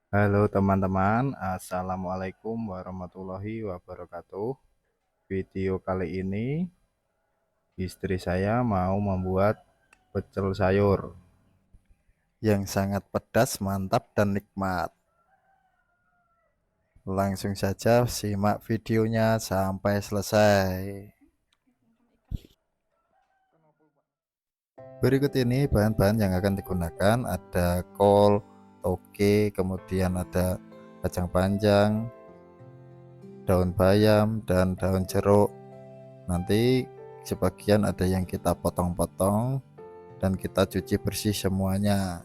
Halo teman-teman, assalamualaikum warahmatullahi wabarakatuh. Video kali ini istri saya mau membuat pecel sayur yang sangat pedas, mantap, dan nikmat. Langsung saja simak videonya sampai selesai. Berikut ini bahan-bahan yang akan digunakan: ada kol, toge, kemudian ada kacang panjang, daun bayam, dan daun jeruk. Nanti sebagian ada yang kita potong-potong dan kita cuci bersih semuanya.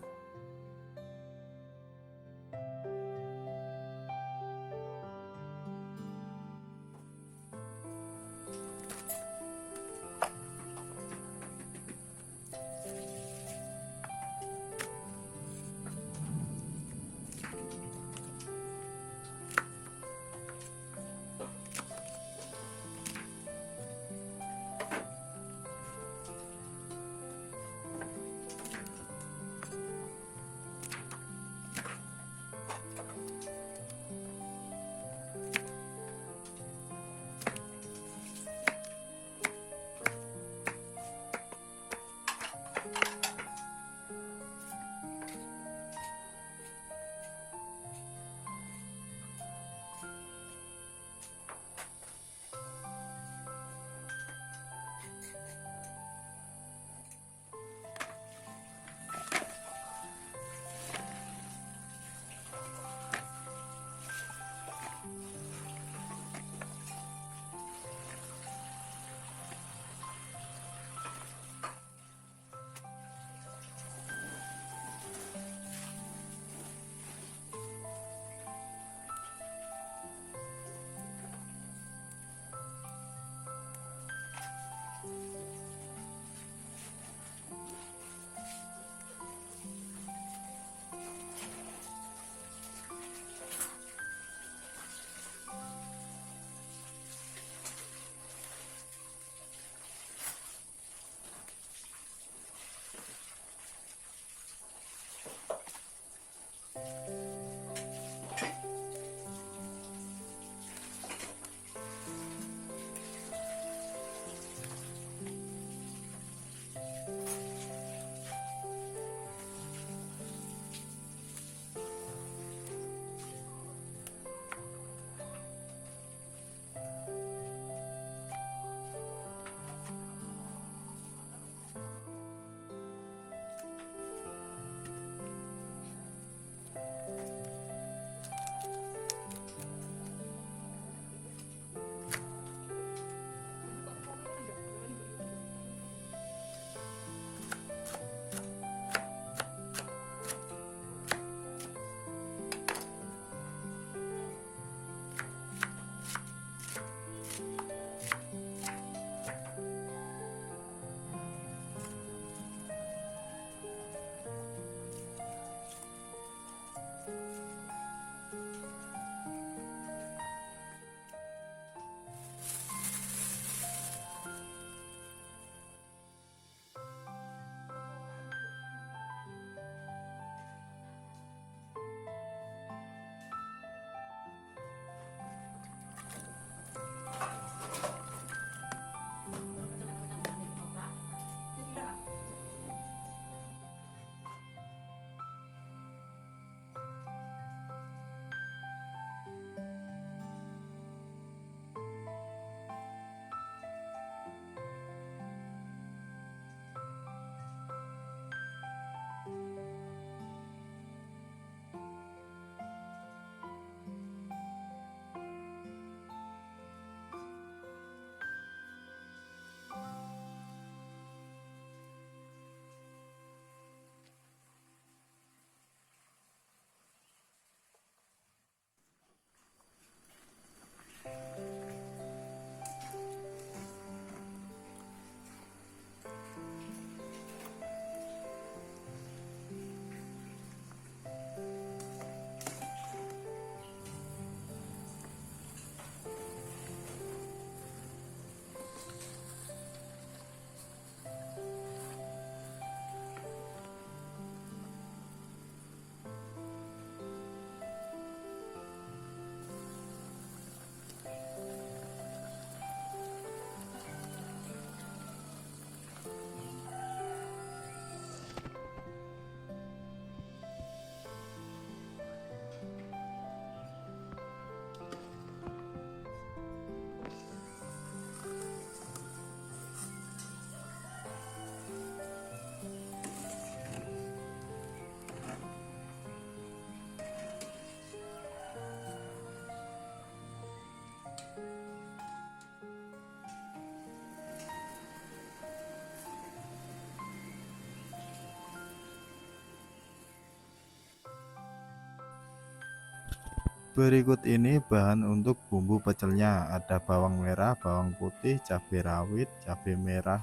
Berikut ini bahan untuk bumbu pecelnya. Ada bawang merah, bawang putih, cabai rawit, cabai merah,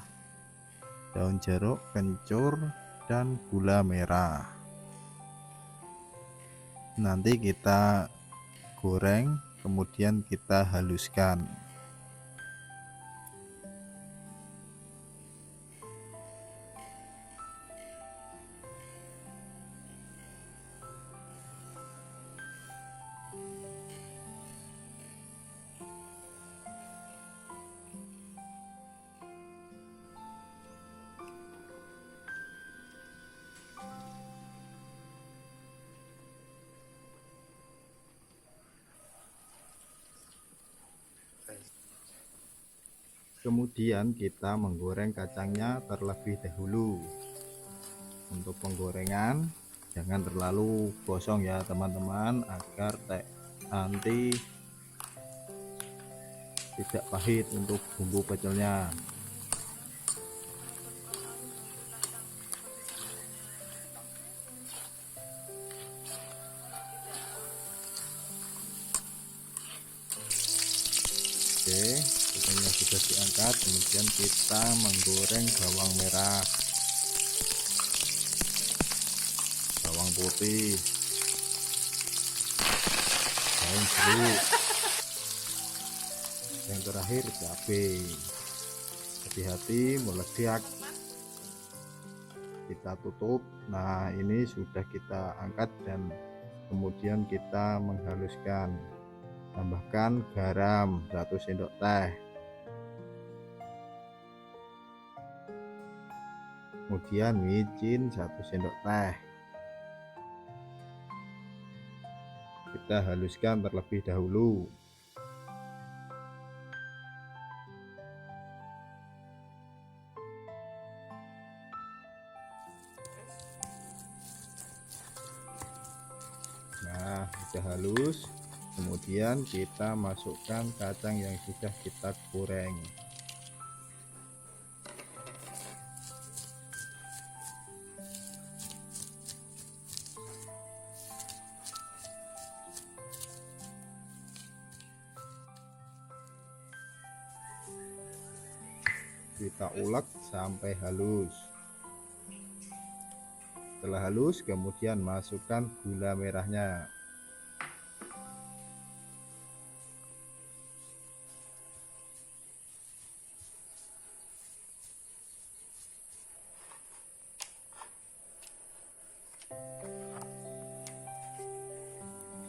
daun jeruk, kencur, dan gula merah. Nanti kita goreng, kemudian kita haluskan. Kemudian kita menggoreng kacangnya terlebih dahulu. Untuk penggorengan jangan terlalu gosong ya teman-teman, agar nanti tidak pahit untuk bumbu pecelnya. Oke, kacangnya sudah diangkat, kemudian kita menggoreng bawang merah, bawang putih, daun jeruk, yang terakhir cabai. Hati-hati meledak. Kita tutup. Nah, ini sudah kita angkat dan kemudian kita menghaluskan. Tambahkan garam 1 sendok teh, kemudian micin 1 sendok teh. Kita haluskan terlebih dahulu. Nah, sudah halus. Kemudian kita masukkan kacang yang sudah kita goreng. Kita ulek sampai halus. Setelah halus, kemudian masukkan gula merahnya.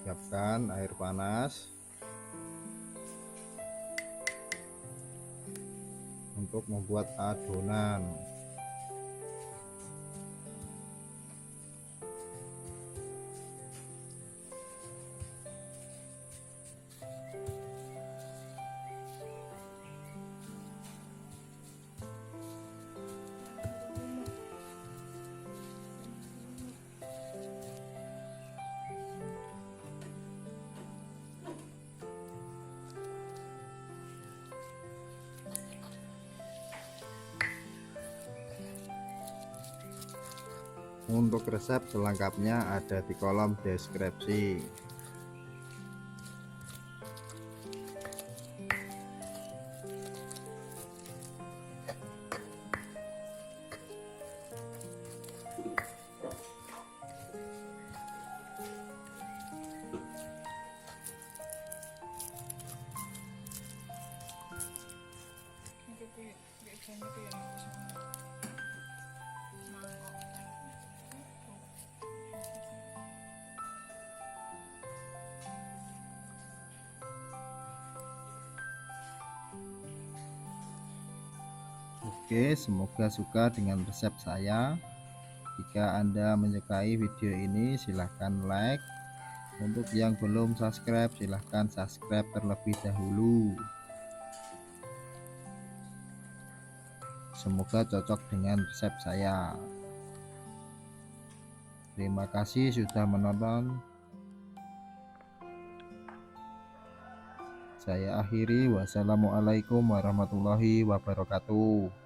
Siapkan air panas untuk membuat adonan. Untuk resep selengkapnya ada di kolom deskripsi. Oke, semoga suka dengan resep saya. Jika Anda menyukai video ini, silahkan like. Untuk yang belum subscribe, silahkan subscribe terlebih dahulu. Semoga cocok dengan resep saya. Terima kasih sudah menonton. Saya akhiri. Wassalamualaikum warahmatullahi wabarakatuh.